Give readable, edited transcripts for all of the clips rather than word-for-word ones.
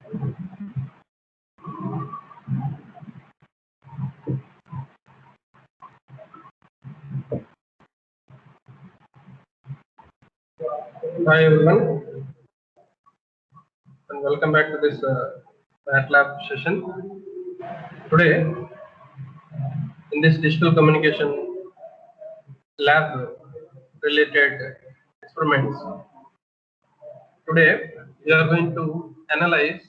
Hi everyone, and welcome back to this MATLAB session. Today, in this digital communication lab related experiments, today we are going to analyze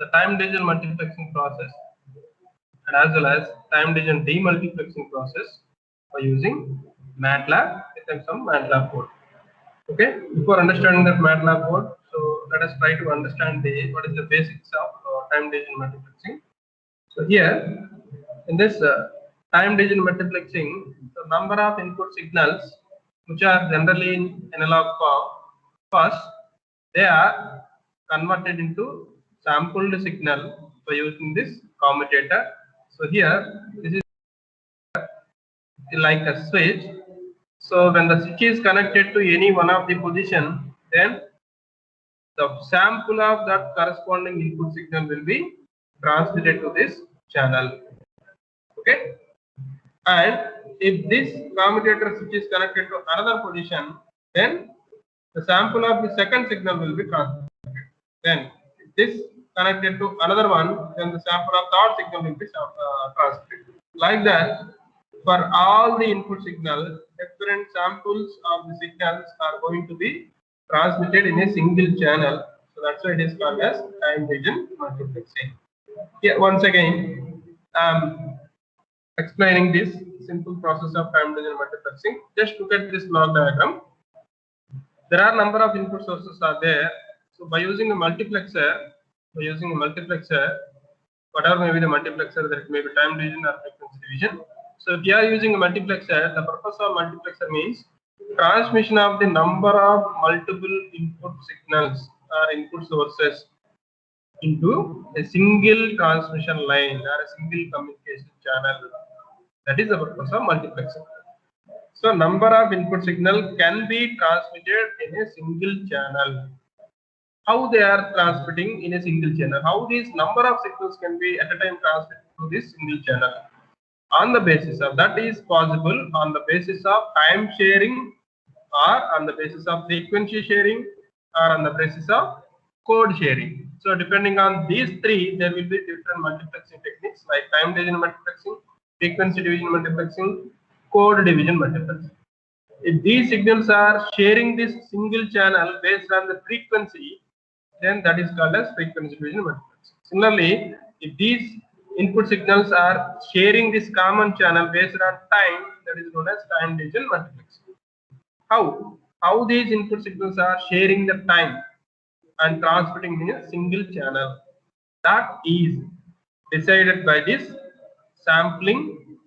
the time division multiplexing process and as well as time division demultiplexing process by using MATLAB with some MATLAB code. Okay, before understanding that MATLAB code, so let us try to understand what is the basics of time division multiplexing. So here in this time division multiplexing, the number of input signals which are generally in analog form, first they are converted into sampled signal by using this commutator. So here this is like a switch. So when the switch is connected to any one of the position, then the sample of that corresponding input signal will be transmitted to this channel. Okay, and if this commutator switch is connected to another position, then the sample of the second signal will be transmitted. Then if this connected to another one, then the sample of third signal will be transmitted. Like that, for all the input signals, different samples of the signals are going to be transmitted in a single channel. So that's why it is called as time division multiplexing. Here once again, explaining this simple process of time division multiplexing. Just look at this block diagram. There are number of input sources are there. So by using a multiplexer, whatever may be the multiplexer, that it may be time division or frequency division. So if you are using a multiplexer, the purpose of multiplexer means transmission of the number of multiple input signals or input sources into a single transmission line or a single communication channel. That is the purpose of multiplexer. So number of input signal can be transmitted in a single channel. How they are transmitting in a single channel? How these number of signals can be at a time transmitted to this single channel? On the basis of that is possible on the basis of time sharing, or on the basis of frequency sharing, or on the basis of code sharing. So depending on these three, there will be different multiplexing techniques like time division multiplexing, frequency division multiplexing, code division multiplexing. If these signals are sharing this single channel based on the frequency, then that is called as frequency division multiplexing. Similarly, if these input signals are sharing this common channel based on time, that is known as time division multiplexing. How these input signals are sharing the time and transmitting in a single channel, that is decided by this sampling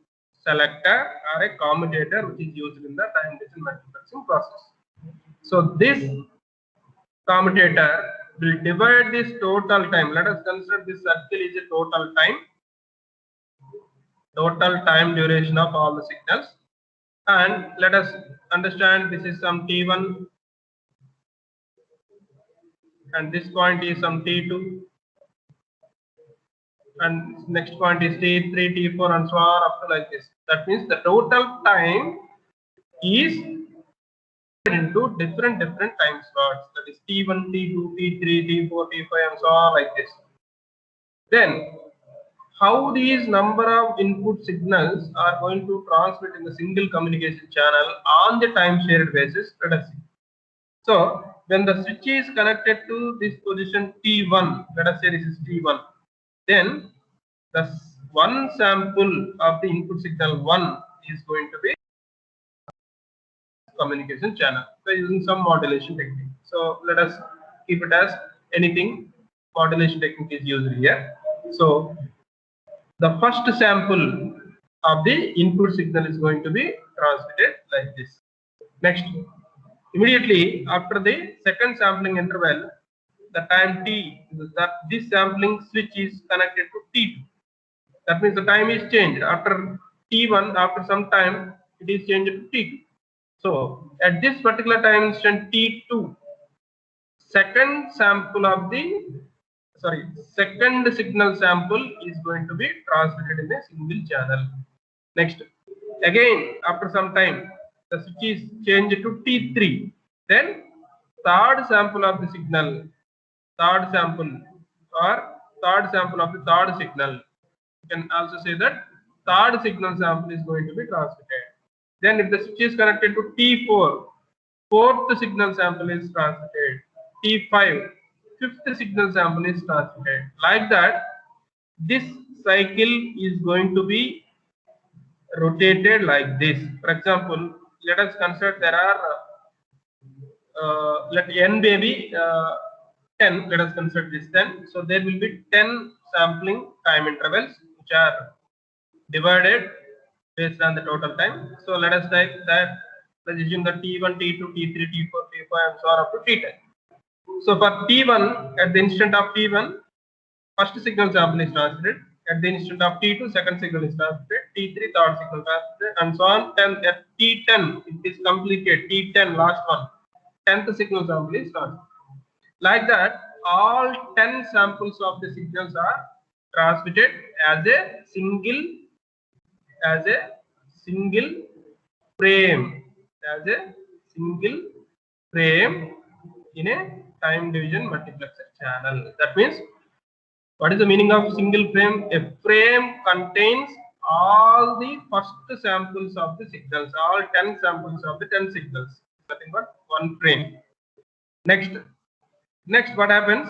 selector or a commutator which is used in the time division multiplexing process. So this commutator will divide this total time. Let us consider this circle is a total time duration of all the signals, and let us understand this is some t1 and this point is some t2 and next point is t3, t4 and so on up to like this. That means the total time is into different time slots, that is t1, t2, t3, t4, t5 and so on like this. Then how these number of input signals are going to transmit in the single communication channel on the time shared basis, let us see. So when the switch is connected to this position T1, let us say this is T1, then the one sample of the input signal 1 is going to be communication channel by using some modulation technique. So let us keep it as anything, modulation technique is used here. So the first sample of the input signal is going to be transmitted like this. Next, immediately after the second sampling interval, the time t, that this sampling switch is connected to t2. That means the time is changed after t1. After some time, it is changed to t2. So at this particular time instant t2, second sample of the second signal sample is going to be transmitted in a single channel. Next, again after some time, the switch is changed to T3. Then third sample of the signal, third sample of the third signal. You can also say that third signal sample is going to be transmitted. Then if the switch is connected to T4, fourth signal sample is transmitted. T5, fifth signal sample is transmitted. Like that, this cycle is going to be rotated like this. For example, let us consider there are let n be 10. Let us consider this 10. So there will be 10 sampling time intervals which are divided based on the total time. So let us type that. Let's assume that T1, T2, T3, T4, T5, and so on up to T10. So for T1, at the instant of T1, first signal sample is transmitted. At the instant of T2, second signal is transmitted. T3, third signal transmitted, and so on. 10 at T10, it is completed. T10, last one. 10th signal sample is transmitted. Like that, all 10 samples of the signals are transmitted as a single frame, in a time division multiplexer channel. That means, what is the meaning of single frame? A frame contains all the first samples of the signals, all 10 samples of the 10 signals. Nothing but one frame. Next, what happens?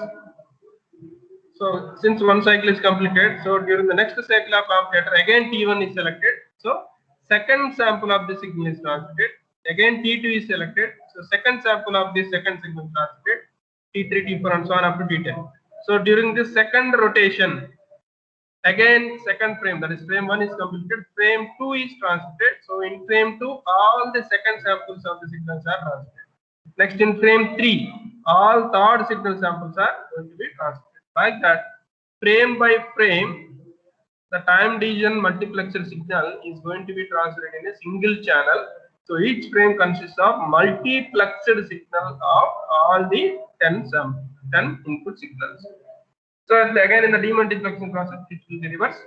So since one cycle is completed, so during the next cycle of commutator, again T1 is selected. So second sample of the signal is transmitted. Again T2 is selected. So second sample of this second signal is transmitted. T3, T4, and so on up to T10. So during this second rotation, again second frame, that is frame 1 is completed. Frame 2 is transmitted. So in frame 2, all the second samples of the signals are transmitted. Next, in frame 3, all third signal samples are going to be transmitted. Like that, frame by frame, the time division multiplexer signal is going to be transmitted in a single channel. So each frame consists of multiplexed signal of all the 10 input signals. So again, in the demultiplexing process, it will be reversed.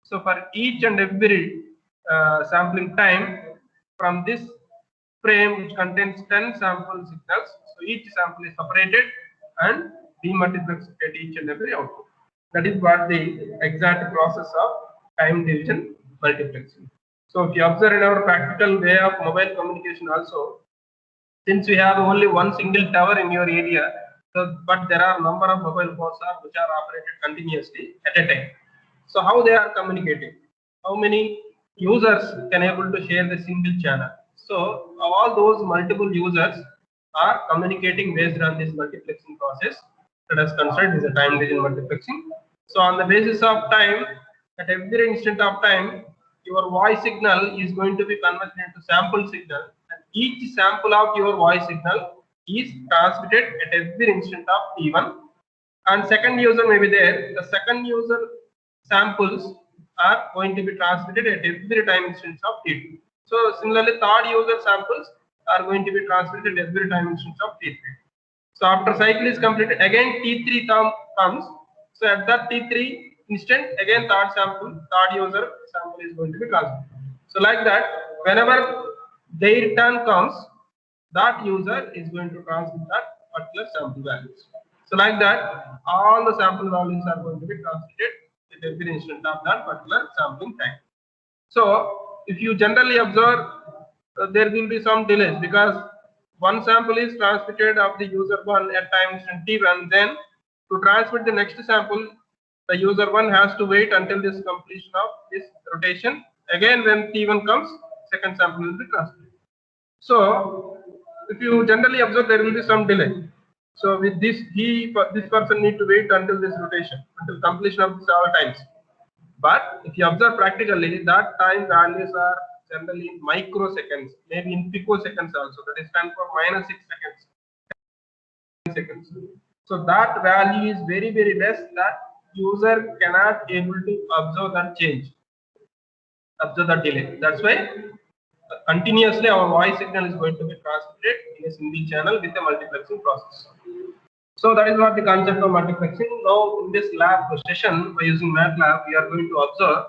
So for each and every sampling time from this frame which contains 10 sample signals, so each sample is separated and demultiplexed at each and every output. That is what the exact process of time division multiplexing. So if you observe in our practical way of mobile communication also, since we have only one single tower in your area, so but there are number of mobile phones which are operated continuously at a time. So how they are communicating? How many users can able to share the single channel? So all those multiple users are communicating based on this multiplexing process that is considered as a time division multiplexing. So on the basis of time, at every instant of time, your voice signal is going to be converted into sample signal, and each sample of your voice signal is transmitted at every instant of T1, and second user may be there. The second user samples are going to be transmitted at every time instance of T2. So similarly, third user samples are going to be transmitted at every time instance of T3. So after cycle is completed, again T3 term comes. So at that T3 instant, again third user sample is going to be transmitted. So like that, whenever their turn comes, that user is going to transmit that particular sample values. So like that, all the sample values are going to be transmitted at every instant of that particular sampling time. So if you generally observe, there will be some delays because one sample is transmitted of the user 1 at time instant T1, then to transmit the next sample, the user 1 has to wait until this completion of this rotation. Again, when T1 comes, second sample will be transmitted. So if you generally observe, there will be some delay. So with this, this person need to wait until this rotation, until completion of this all times. But if you observe practically, that time values are generally in microseconds, maybe in picoseconds also. That is stand for -6 seconds. So that value is very, very less that user cannot able to observe that change, observe that delay. That's why continuously our voice signal is going to be transmitted in a single channel with a multiplexing process. So that is what the concept of multiplexing. Now in this lab session, by using MATLAB, we are going to observe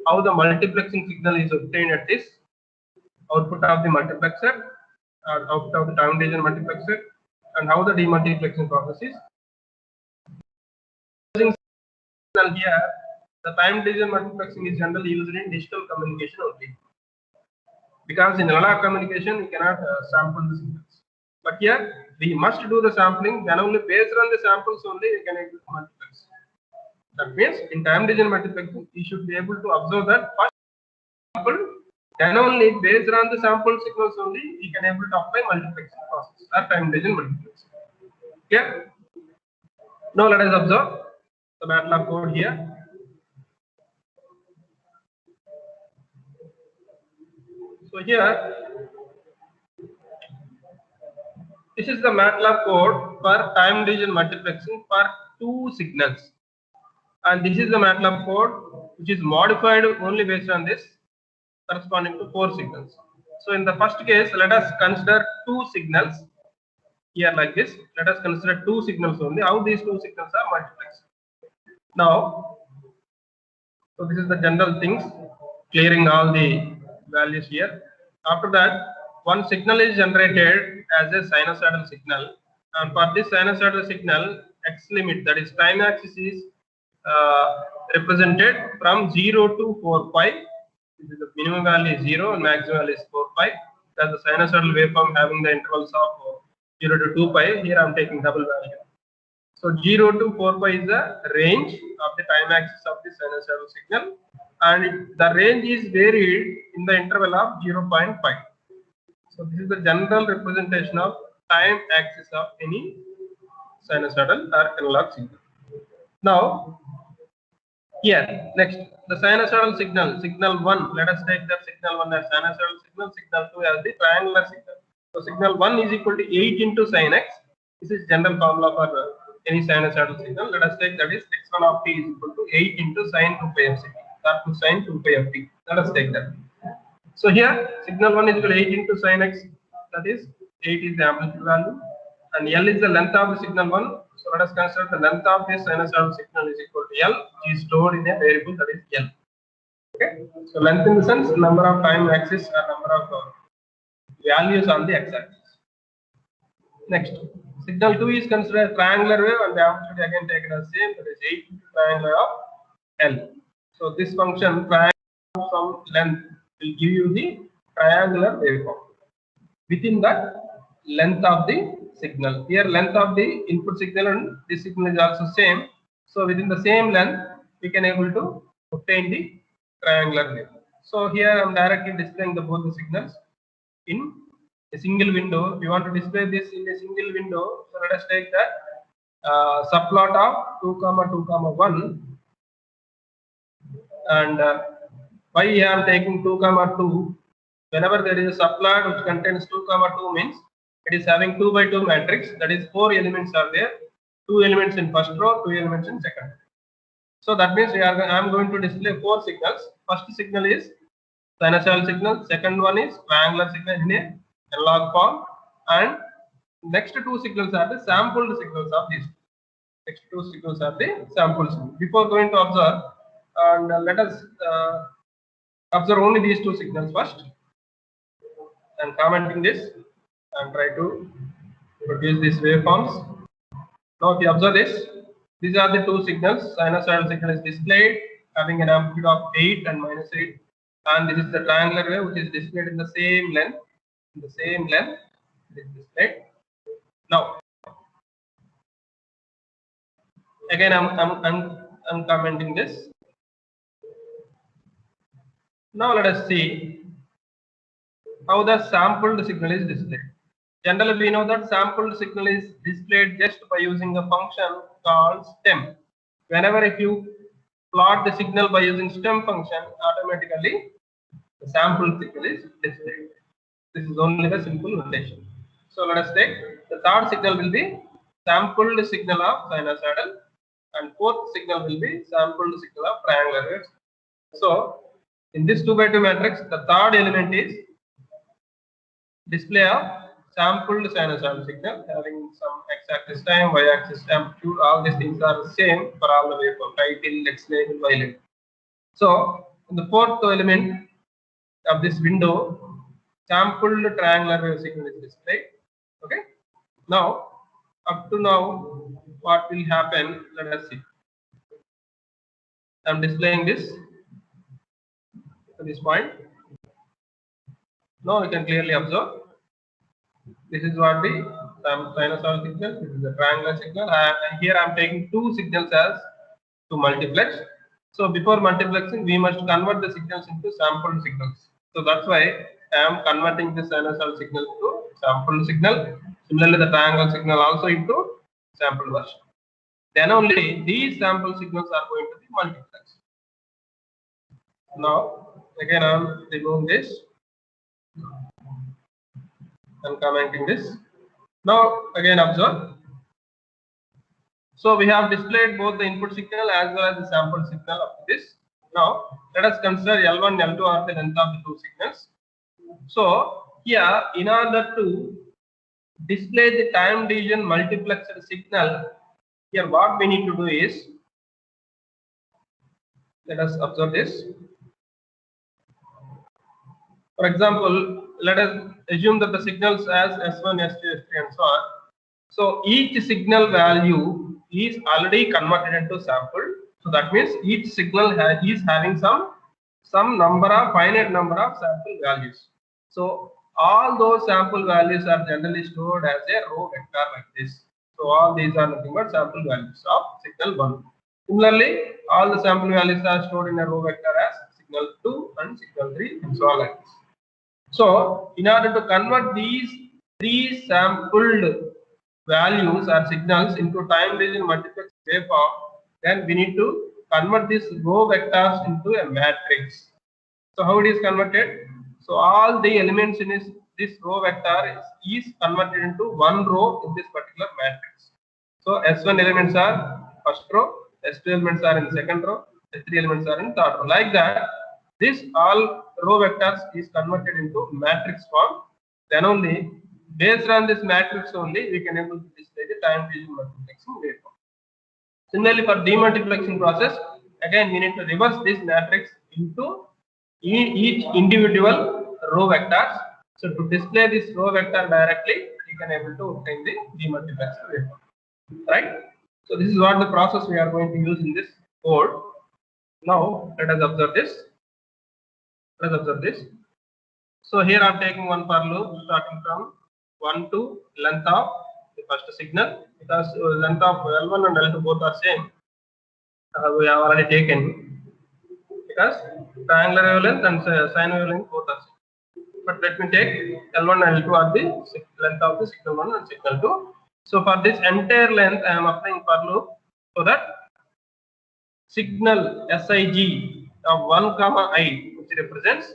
how the multiplexing signal is obtained at this output of the multiplexer, output of the time division multiplexer, and how the demultiplexing process is. Using signal here, the time division multiplexing is generally used in digital communication only, because in analog communication we cannot sample the signals. But here we must do the sampling. Then only based on the samples only we can able to multiplex. That means in time division multiplexing, we should be able to observe that first sample. Then only based on the sample signals only we can able to apply multiplexing process or time division multiplexing. Clear? Now let us observe the MATLAB code here. So here, this is the MATLAB code for time division multiplexing for 2 signals, and this is the MATLAB code which is modified only based on this corresponding to 4 signals. So in the first case, let us consider 2 signals here like this. Let us consider 2 signals only. How these 2 signals are multiplexed. Now, so this is the general things, clearing all the values here. After that, one signal is generated as a sinusoidal signal, and for this sinusoidal signal, x limit, that is time axis, is represented from 0 to 4 pi. This is the minimum value is 0 and maximum value is 4 pi. That's the sinusoidal waveform having the intervals of 0 to 2 pi. Here I am taking double value. So 0 to 4 pi is the range of the time axis of the sinusoidal signal, and the range is varied in the interval of 0.5. So this is the general representation of time axis of any sinusoidal or analog signal. Now here, next, the sinusoidal signal, signal 1, let us take that signal 1 as sinusoidal signal, signal 2 as the triangular signal. So signal 1 is equal to 8 into sin x. This is general formula for any sinusoidal signal. Let us take that is x1 of t is equal to 8 into sin 2 pi of ct, or to sin 2 pi of t. Let us take that. So here, signal 1 is equal to 8 into sin x, that is 8 is the amplitude value, and L is the length of the signal 1. So let us consider the length of this sinusoidal signal is equal to L, which is stored in a variable, that is L. Okay. So length in the sense number of time axis or number of values on the x-axis. Next, signal 2 is considered triangular wave, and the amplitude again taken as same, that is 8 into triangular of L. So this function triangular from length will give you the triangular waveform within that length of the signal. Here length of the input signal and this signal is also same. So within the same length we can able to obtain the triangular wave. So here I am directly displaying both the signals in a single window. If you want to display this in a single window, so let us take that subplot of 2, 2, 1, and why I am taking 2, 2. Whenever there is a subplot which contains 2, 2 means it is having 2 by 2 matrix, that is 4 elements are there, 2 elements in first row, 2 elements in second. So that means I am going to display 4 signals. First signal is sinusoidal signal, second one is triangular signal in a analog form, and next 2 signals are the sampled signals of these. Next 2 signals are the samples. Before going to observe, and let us observe only these 2 signals first, and commenting this and try to produce these waveforms. Now if you observe this, these are the 2 signals. Sinusoidal signal is displayed having an amplitude of 8 and -8, and this is the triangular wave which is displayed in the same length. In the same length it is displayed. Now again I'm commenting this. Now let us see how the sampled signal is displayed. Generally, we know that sampled signal is displayed just by using a function called stem. Whenever if you plot the signal by using stem function, automatically the sampled signal is displayed. This is only the simple notation. So let us take the third signal will be sampled signal of sinusoidal, and fourth signal will be sampled signal of triangular waves. So in this 2 by 2 matrix, the third element is display of sampled sinusoidal signal having some x-axis time, y-axis amplitude. All these things are the same for all the waveform, title, X label, Y label. So in the fourth element of this window, sampled triangular wave signal is displayed. Okay. Now, up to now, what will happen? Let us see. I am displaying this at this point. Now you can clearly observe. This is what the sinusoidal signal. This is the triangular signal. And here I am taking two signals as to multiplex. So before multiplexing, we must convert the signals into sampled signals. So that's why I am converting the sinusoidal signal to sampled signal. Similarly, the triangle signal also into sampled version. Then only these sample signals are going to be multiplexed. Now, again I am removing this and commenting this. Now, again observe. So we have displayed both the input signal as well as the sample signal of this. Now, let us consider L1, L2 are the length of the two signals. So here, in order to display the time division multiplexed signal, here what we need to do is, let us observe this. For example, let us assume that the signals as S1, S2, S3 and so on. So each signal value is already converted into sample. So that means each signal is having some number of finite number of sample values. So all those sample values are generally stored as a row vector like this. So all these are nothing but sample values of signal 1. Similarly, all the sample values are stored in a row vector as signal 2 and signal 3 and so on like this. So in order to convert these three sampled values or signals into time division multiplex waveform, then we need to convert these row vectors into a matrix. So how it is converted? So all the elements in this row vector is converted into one row in this particular matrix. So S1 elements are first row, S2 elements are in the second row, S3 elements are in third row. Like that, this all row vectors is converted into matrix form. Then only based on this matrix only we can able to display the time division multiplexing waveform. Similarly, for demultiplexing process, again we need to reverse this matrix into each individual row vectors. So to display this row vector directly, we can able to obtain the demultiplexing waveform. Right? So this is what the process we are going to use in this code. Now let us observe this. Let us observe this. So here I am taking one for loop starting from 1 to length of the first signal, because length of L1 and L2 both are same. We have already taken, because triangular wavelength and sine wavelength both are same. But let me take L1 and L2 are the length of the signal 1 and signal 2. So for this entire length I am applying for loop, so that signal Sig of 1 comma I, which represents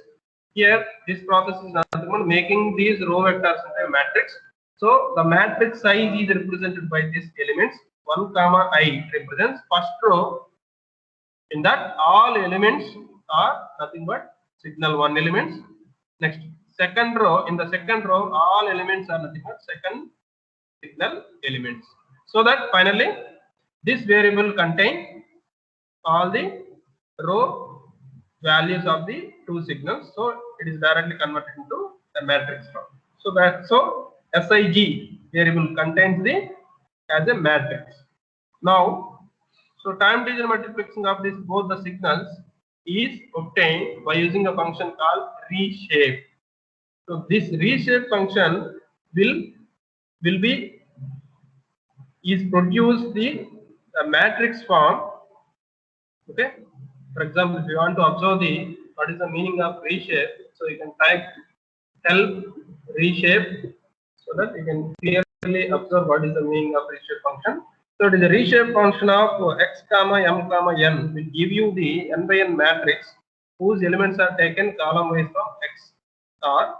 here, this process is nothing but making these row vectors into a matrix. So the matrix size is represented by these elements. 1 comma I represents first row. In that, all elements are nothing but signal 1 elements. Next, second row. In the second row, all elements are nothing but second signal elements. So that finally, this variable contains all the row values of the two signals. So it is directly converted into the matrix form. So Sig variable contains the as a matrix. Now, so time division multiplexing of these both the signals is obtained by using a function called reshape. So this reshape function will produce the matrix form. Okay. For example, if you want to observe what is the meaning of reshape, so you can type help reshape so that you can clearly observe what is the meaning of reshape function. So it is a reshape function of x comma m comma n will give you the n by n matrix whose elements are taken column wise from x, or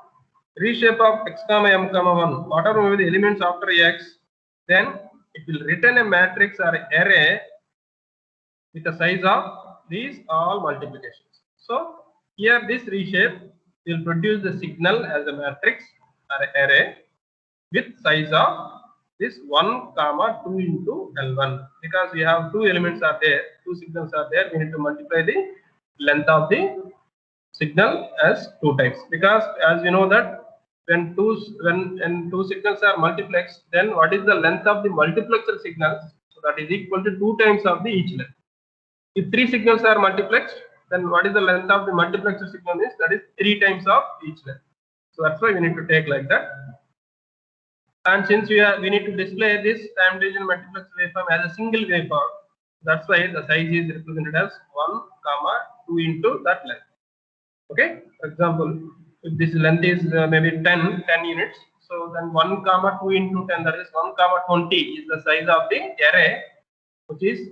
reshape of x comma m comma 1, whatever may be the elements after x, then it will return a matrix or array with the size of these all multiplications. So here this reshape will produce the signal as a matrix or array. with size of this 1 comma 2 into L1, because we have two elements are there, two signals are there, we need to multiply the length of the signal as 2 times, because as you know that when two signals are multiplexed, then what is the length of the multiplexer signals? So that is equal to 2 times of the each length. If 3 signals are multiplexed, then what is the length of the multiplexer signal is? That is 3 times of each length. So that's why we need to take like that. And since we need to display this time division multiplex waveform as a single waveform, that's why the size is represented as 1 comma 2 into that length. Okay, for example, if this length is maybe 10 units, so then 1 comma 2 into 10, that is 1 comma 20 is the size of the array, which is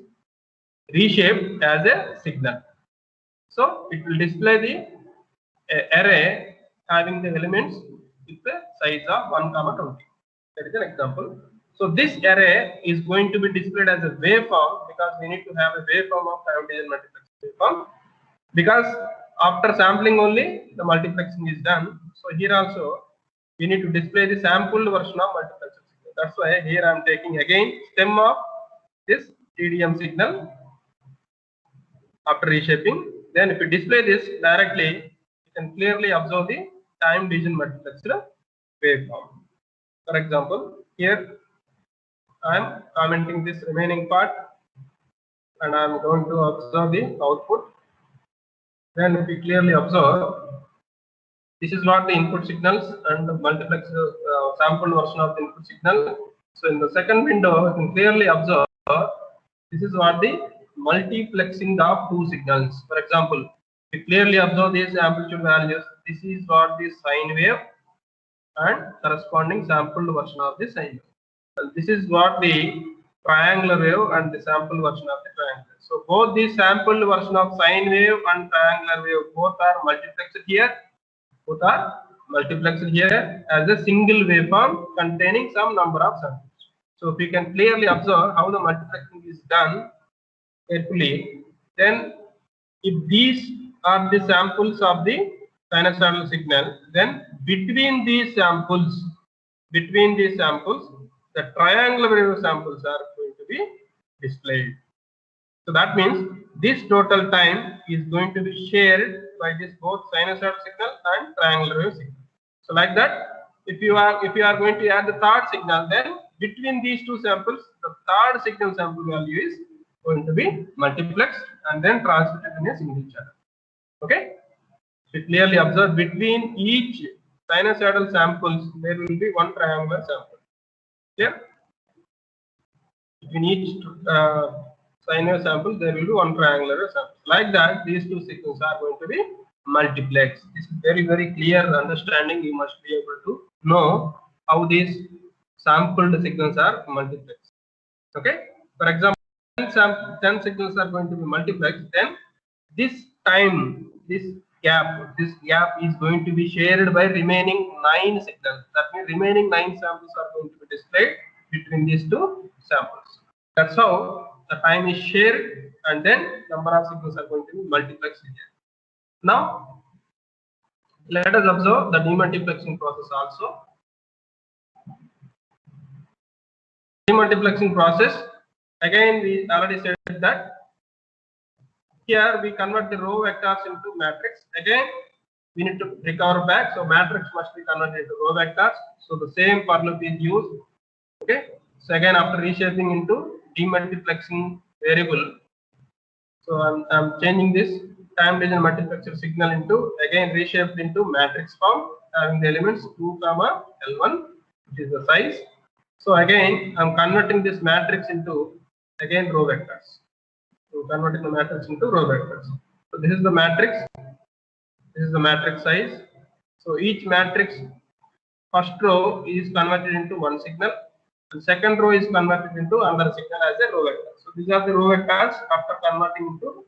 reshaped as a signal. So it will display the array having the elements with the size of 1 comma 20. That is an example. So this array is going to be displayed as a waveform, because we need to have a waveform of time division multiplexer waveform, because after sampling only the multiplexing is done. So here also we need to display the sampled version of multiplexer signal. That's why here I am taking again stem of this TDM signal after reshaping. Then if you display this directly, you can clearly observe the time division multiplexer waveform. For example, here I am commenting this remaining part, and I am going to observe the output. Then if you clearly observe, this is what the input signals and the multiplexer sampled version of the input signal. So in the second window, you can clearly observe this is what the multiplexing of two signals. For example, you clearly observe these amplitude values. This is what the sine wave and corresponding sampled version of the sine wave. And this is what the triangular wave and the sample version of the triangular. So both the sampled version of sine wave and triangular wave both are multiplexed here. Both are multiplexed here as a single waveform containing some number of samples. So if you can clearly observe how the multiplexing is done carefully, then if these are the samples of the sinusoidal signal, then between these samples, the triangular wave samples are going to be displayed. So that means this total time is going to be shared by this both sinusoidal signal and triangular wave signal. So like that, if you are going to add the third signal, then between these two samples, the third signal sample value is going to be multiplexed and then transmitted in a single channel. Okay. So clearly observe between each sinusoidal samples there will be one triangular sample. Clear? Between each sinusoidal sample there will be one triangular sample. Like that, these two signals are going to be multiplexed. This is very clear understanding. You must be able to know how these sampled signals are multiplexed. Okay. For example, 10 signals are going to be multiplexed, then this time, this gap is going to be shared by remaining 9 signals. That means remaining 9 samples are going to be displayed between these two samples. That's how the time is shared, and then number of signals are going to be multiplexed here. Now let us observe the demultiplexing process also. Demultiplexing process, again we already said that here we convert the row vectors into matrix. Again we need to recover back, so matrix must be converted into row vectors. So the same for loop is used. Okay, so again after reshaping into demultiplexing variable, so I'm changing this time division multiplexer signal into again reshaped into matrix form having the elements 2 comma L1, which is the size. So again I'm converting this matrix into again row vectors. So converting the matrix into row vectors. So this is the matrix. This is the matrix size. So each matrix first row is converted into one signal, and second row is converted into another signal as a row vector. So these are the row vectors after converting into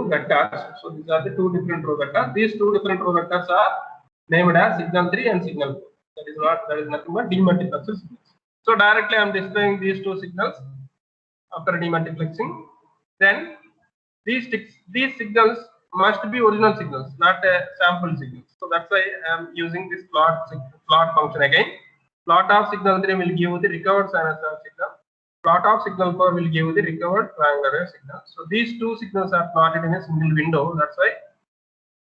vectors. So these are the two different row vectors. These two different row vectors are named as signal 3 and signal 4. That is nothing but demultiplexer signals. So directly I am displaying these two signals after demultiplexing. Then these signals must be original signals, not a sample signal. So that's why I am using this plot function again. Plot of signal 3 will give you the recovered sinusoidal signal. Plot of signal 4 will give you the recovered triangular signal. So these two signals are plotted in a single window. That's why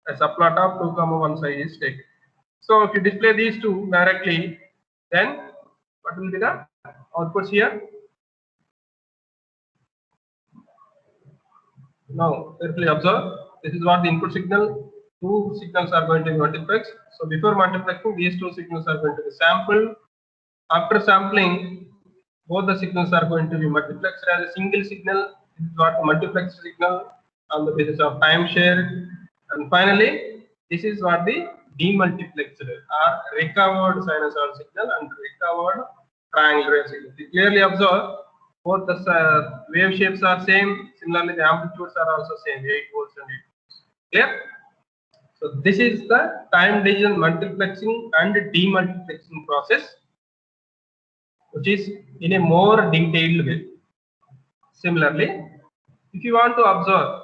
a subplot of 2, 1 side is taken. So if you display these two directly, then what will be the outputs here? Now carefully observe. This is what the input signal. Two signals are going to be multiplexed. So before multiplexing, these two signals are going to be sampled. After sampling, both the signals are going to be multiplexed as a single signal. This is what multiplex signal on the basis of time share. And finally, this is what the demultiplexed or recovered sinusoidal signal and recovered triangular signal. You clearly observe both the wave shapes are same. Similarly, the amplitudes are also same, 8 volts and 8 volts. Clear? So this is the time division multiplexing and demultiplexing process, which is in a more detailed way. Similarly, if you want to observe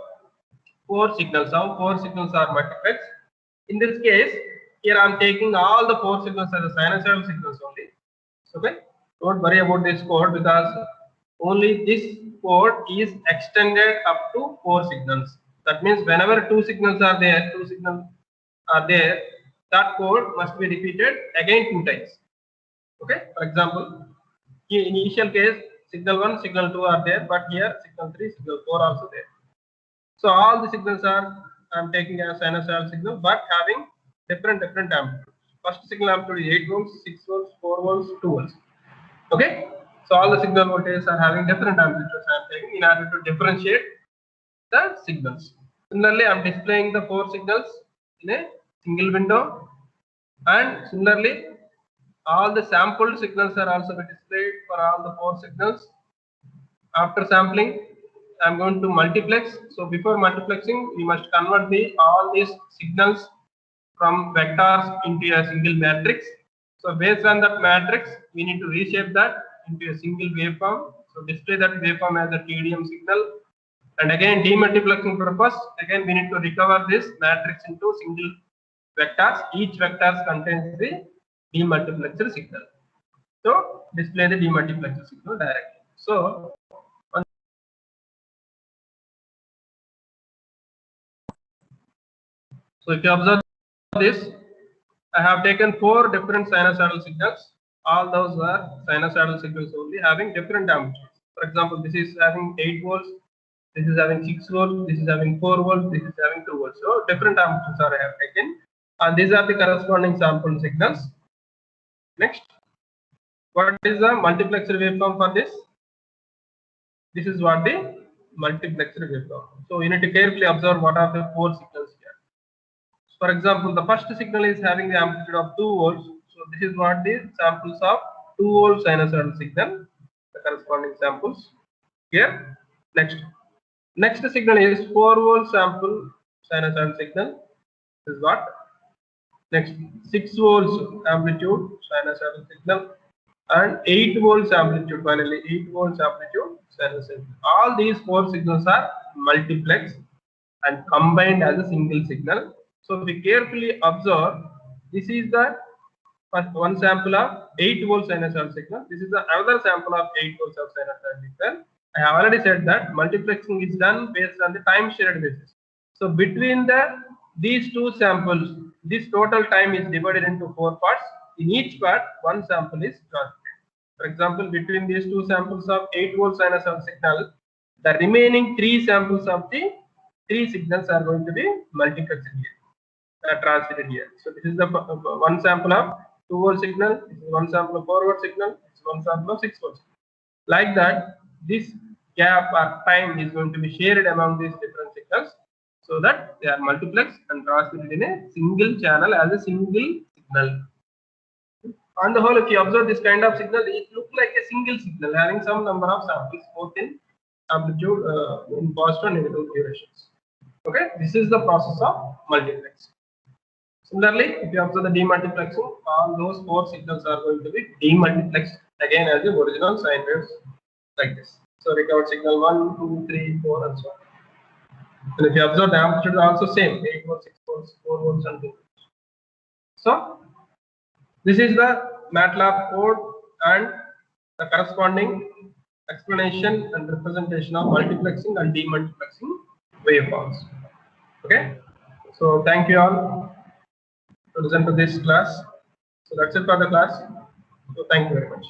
4 signals, how 4 signals are multiplexed. In this case, here I am taking all the 4 signals as a sinusoidal signals only. Okay, don't worry about this code because only this code is extended up to 4 signals. That means whenever 2 signals are there, that code must be repeated again 2 times. Okay, for example, in initial case, signal 1, signal 2 are there, but here signal 3, signal 4 also there. So all the signals are I am taking as sinusoidal signal, but having different amplitudes. First signal amplitude is 8 volts, 6 volts, 4 volts, 2 volts. Okay, so all the signal voltages are having different amplitudes I am taking in order to differentiate the signals. Similarly, I am displaying the 4 signals in a single window, and similarly, all the sampled signals are also displayed for all the 4 signals. After sampling, I am going to multiplex. So before multiplexing, we must convert all these signals from vectors into a single matrix. So based on that matrix, we need to reshape that into a single waveform. So display that waveform as a TDM signal. And again, demultiplexing purpose, again we need to recover this matrix into single vectors. Each vector contains the demultiplexer signal. So display the demultiplexer signal directly. So if you observe this, I have taken 4 different sinusoidal signals. All those are sinusoidal signals only having different amplitudes. For example, this is having 8 volts, this is having 6 volts, this is having 4 volts, this is having 2 volts. So different amplitudes are I have taken, and these are the corresponding sample signals. Next, what is the multiplexer waveform for this? This is what the multiplexer waveform. So you need to carefully observe what are the 4 signals here. For example, the first signal is having the amplitude of 2 volts. So this is what the samples of 2 volt sinusoidal signal, the corresponding samples here. Next signal is 4 volt sample sinusoidal signal. This is what. Next, 6 volts amplitude sinusoidal signal, and 8 volts amplitude. Finally, 8 volts amplitude sinusoidal. All these 4 signals are multiplexed and combined as a single signal. So if we carefully observe, this is the first one sample of 8 volts sinusoidal signal. This is the another sample of 8 volts of sinusoidal signal. I have already said that multiplexing is done based on the time shared basis. So between these two samples, this total time is divided into 4 parts. In each part, one sample is transmitted. For example, between these two samples of 8 volts sinusoidal signal, the remaining 3 samples of the 3 signals are going to be multiplexed here, transmitted here. So this is the one sample of 2 volt signal, this is one sample of 4 volt signal, this is one sample of 6 volt signal. Like that, this gap or time is going to be shared among these different signals, so that they are multiplexed and transmitted in a single channel as a single signal. On the whole, if you observe this kind of signal, it looks like a single signal having some number of samples, both in amplitude, in positive and negative durations. Okay, this is the process of multiplex. Similarly, if you observe the demultiplexing, all those 4 signals are going to be demultiplexed again as the original sine waves, like this. So recovered signal 1, 2, 3, 4, and so on. And if you observe, the amplitude is also same, 8 volts, 6 volts, 4 volts, and 2 volts. So this is the MATLAB code and the corresponding explanation and representation of multiplexing and demultiplexing waveforms. Okay, so thank you all to listen to this class. So that's it for the class. So thank you very much.